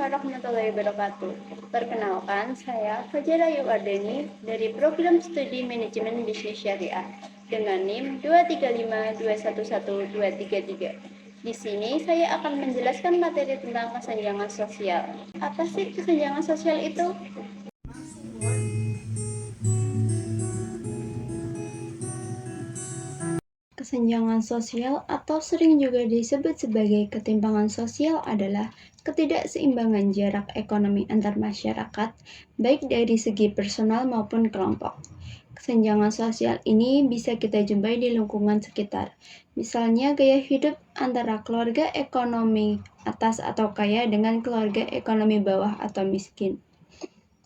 warahmatullahi wabarakatuh. Perkenalkan, saya Fajar Ayu Ardeni dari Program Studi Manajemen Bisnis Syariah dengan NIM 235211233. Di sini saya akan menjelaskan materi tentang kesenjangan sosial. Apa sih kesenjangan sosial itu? Kesenjangan sosial atau sering juga disebut sebagai ketimpangan sosial adalah ketidakseimbangan jarak ekonomi antar masyarakat, baik dari segi personal maupun kelompok. Kesenjangan sosial ini bisa kita jumpai di lingkungan sekitar, misalnya gaya hidup antara keluarga ekonomi atas atau kaya dengan keluarga ekonomi bawah atau miskin.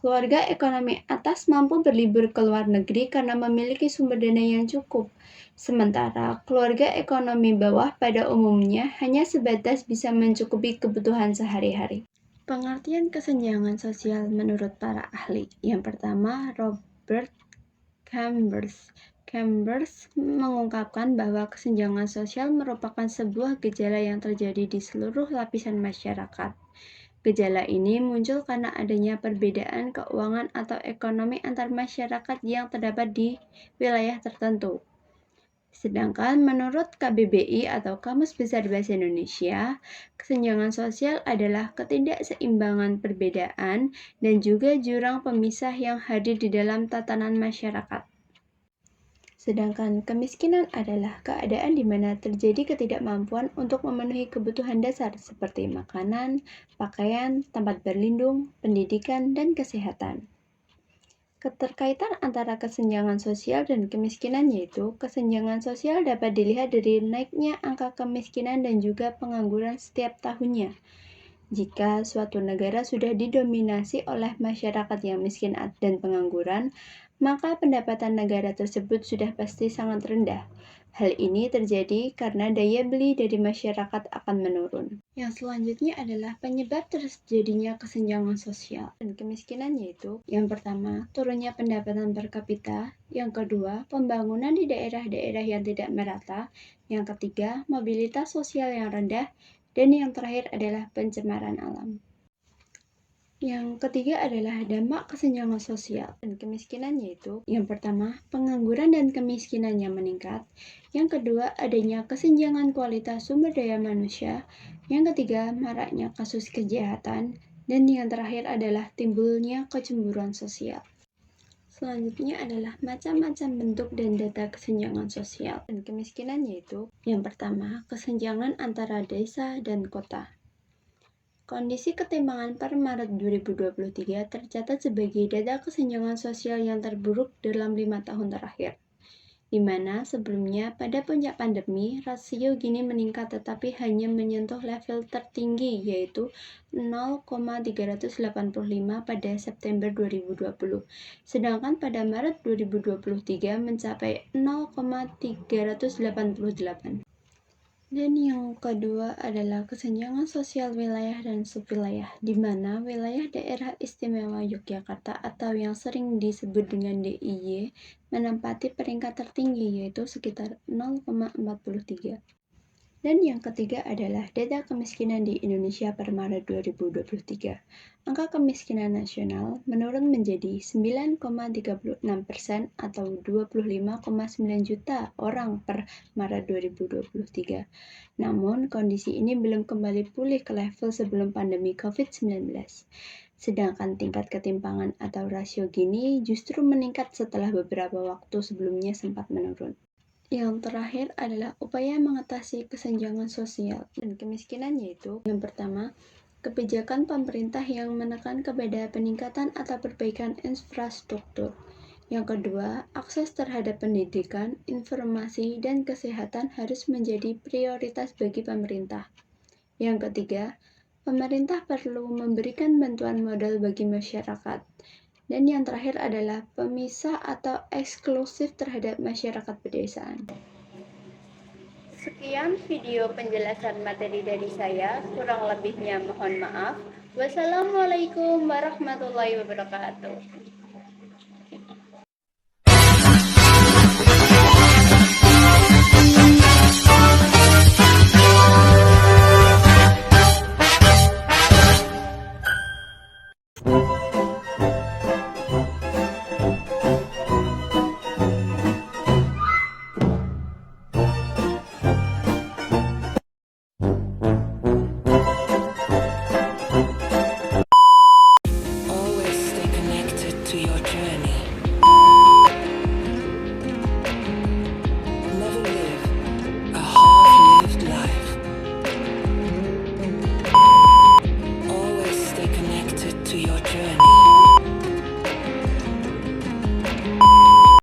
Keluarga ekonomi atas mampu berlibur ke luar negeri karena memiliki sumber dana yang cukup, sementara keluarga ekonomi bawah pada umumnya hanya sebatas bisa mencukupi kebutuhan sehari-hari. Pengertian kesenjangan sosial menurut para ahli. Yang pertama, Robert Chambers mengungkapkan bahwa kesenjangan sosial merupakan sebuah gejala yang terjadi di seluruh lapisan masyarakat. Gejala ini muncul karena adanya perbedaan keuangan atau ekonomi antar masyarakat yang terdapat di wilayah tertentu. Sedangkan menurut KBBI atau Kamus Besar Bahasa Indonesia, kesenjangan sosial adalah ketidakseimbangan perbedaan dan juga jurang pemisah yang hadir di dalam tatanan masyarakat. Sedangkan kemiskinan adalah keadaan di mana terjadi ketidakmampuan untuk memenuhi kebutuhan dasar seperti makanan, pakaian, tempat berlindung, pendidikan, dan kesehatan. Keterkaitan antara kesenjangan sosial dan kemiskinan yaitu kesenjangan sosial dapat dilihat dari naiknya angka kemiskinan dan juga pengangguran setiap tahunnya. Jika suatu negara sudah didominasi oleh masyarakat yang miskin dan pengangguran, maka pendapatan negara tersebut sudah pasti sangat rendah. Hal ini terjadi karena daya beli dari masyarakat akan menurun. Yang selanjutnya adalah penyebab terjadinya kesenjangan sosial dan kemiskinan yaitu yang pertama, turunnya pendapatan per kapita, yang kedua, pembangunan di daerah-daerah yang tidak merata, yang ketiga, mobilitas sosial yang rendah, dan yang terakhir adalah pencemaran alam. Yang ketiga adalah dampak kesenjangan sosial dan kemiskinan yaitu yang pertama, pengangguran dan kemiskinan yang meningkat. Yang kedua, adanya kesenjangan kualitas sumber daya manusia. Yang ketiga, maraknya kasus kejahatan. Dan yang terakhir adalah timbulnya kecemburuan sosial. Selanjutnya adalah macam-macam bentuk dan data kesenjangan sosial dan kemiskinan yaitu yang pertama, kesenjangan antara desa dan kota. Kondisi ketimpangan per Maret 2023 tercatat sebagai data kesenjangan sosial yang terburuk dalam 5 tahun terakhir, di mana sebelumnya pada puncak pandemi, rasio Gini meningkat tetapi hanya menyentuh level tertinggi yaitu 0,385 pada September 2020, sedangkan pada Maret 2023 mencapai 0,388. Dan yang kedua adalah kesenjangan sosial wilayah dan subwilayah, di mana wilayah daerah istimewa Yogyakarta atau yang sering disebut dengan DIY menempati peringkat tertinggi yaitu sekitar 0,43. Dan yang ketiga adalah data kemiskinan di Indonesia per Maret 2023. Angka kemiskinan nasional menurun menjadi 9,36% atau 25,9 juta orang per Maret 2023. Namun, kondisi ini belum kembali pulih ke level sebelum pandemi COVID-19. Sedangkan tingkat ketimpangan atau rasio Gini justru meningkat setelah beberapa waktu sebelumnya sempat menurun. Yang terakhir adalah upaya mengatasi kesenjangan sosial dan kemiskinan yaitu yang pertama, kebijakan pemerintah yang menekan kepada peningkatan atau perbaikan infrastruktur. Yang kedua, akses terhadap pendidikan, informasi, dan kesehatan harus menjadi prioritas bagi pemerintah. Yang ketiga, pemerintah perlu memberikan bantuan modal bagi masyarakat. Dan yang terakhir adalah pemisah atau eksklusif terhadap masyarakat pedesaan. Sekian video penjelasan materi dari saya, kurang lebihnya mohon maaf. Wassalamualaikum warahmatullahi wabarakatuh.